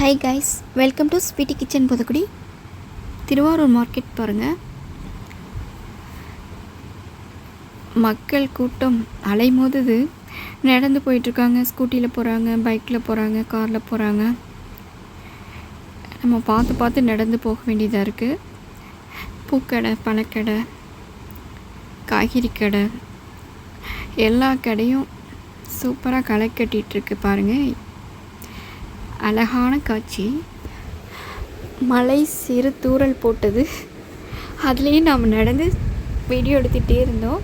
Hi guys, welcome to Sweety Kitchen Pudukudi. Thiruvarur market பாருங்கள். மக்கள் கூட்டம் அலைமோதுது. நடந்து போயிட்டுருக்காங்க, ஸ்கூட்டியில் போகிறாங்க, பைக்கில் போகிறாங்க, காரில் போகிறாங்க. நம்ம பார்த்து பார்த்து நடந்து போக வேண்டியதாக இருக்குது. பூக்கடை, பழக்கடை, காய்கறி கடை, எல்லா கடையும் சூப்பராக களை கட்டிகிட்ருக்கு பாருங்கள். அழகான காட்சி. மழை சிறு தூறல் போட்டது. அதுலேயும் நாம் நடந்து வீடியோ எடுத்துகிட்டே இருந்தோம்.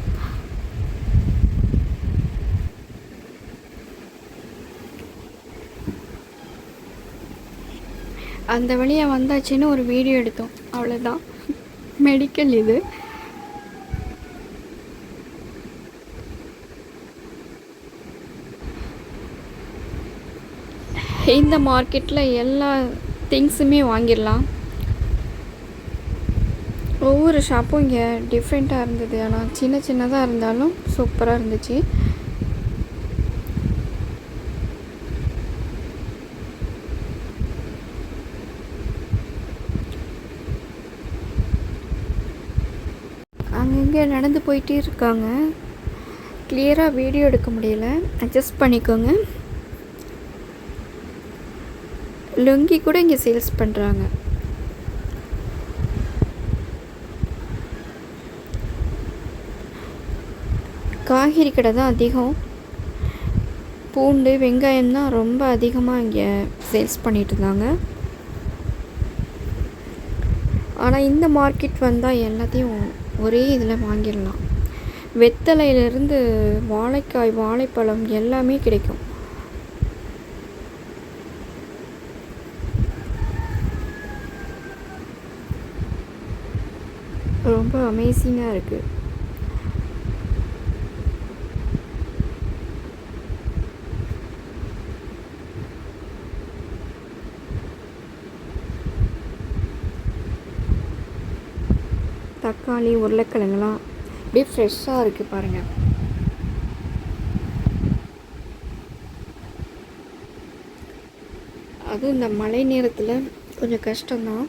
அந்த வழியாக வந்தாச்சுன்னு ஒரு வீடியோ எடுத்தோம், அவ்வளோதான். மெடிக்கல் இது. இந்த மார்க்கெட்டில் எல்லா திங்ஸுமே வாங்கிடலாம். ஒவ்வொரு ஷாப்பும் இங்கே டிஃப்ரெண்ட்டாக இருந்தது. ஆனால் சின்ன சின்னதாக இருந்தாலும் சூப்பராக இருந்துச்சு. அங்கங்கே நடந்து போயிட்டே இருக்காங்க. கிளியராக வீடியோ எடுக்க முடியல, அட்ஜஸ்ட் பண்ணிக்கோங்க. லுங்கி கூட இங்கே சேல்ஸ் பண்ணுறாங்க. காய்கறி கடை தான் அதிகம். பூண்டு, வெங்காயம் தான் ரொம்ப அதிகமாக இங்கே சேல்ஸ் பண்ணிட்டு இருந்தாங்க. ஆனால் இந்த மார்க்கெட் வந்தால் எல்லாத்தையும் ஒரே இதில் வாங்கிடலாம். வெத்தலையிலேருந்து வாழைக்காய், வாழைப்பழம் எல்லாமே கிடைக்கும். ரொம்ப அமேசிங்காக இருக்குது. தக்காளி, உருளைக்கிழங்குலாம் அப்படியே ஃப்ரெஷ்ஷாக இருக்குது பாருங்கள். அதுவும் இந்த மழை நேரத்தில் கொஞ்சம் கஷ்டம்தான்.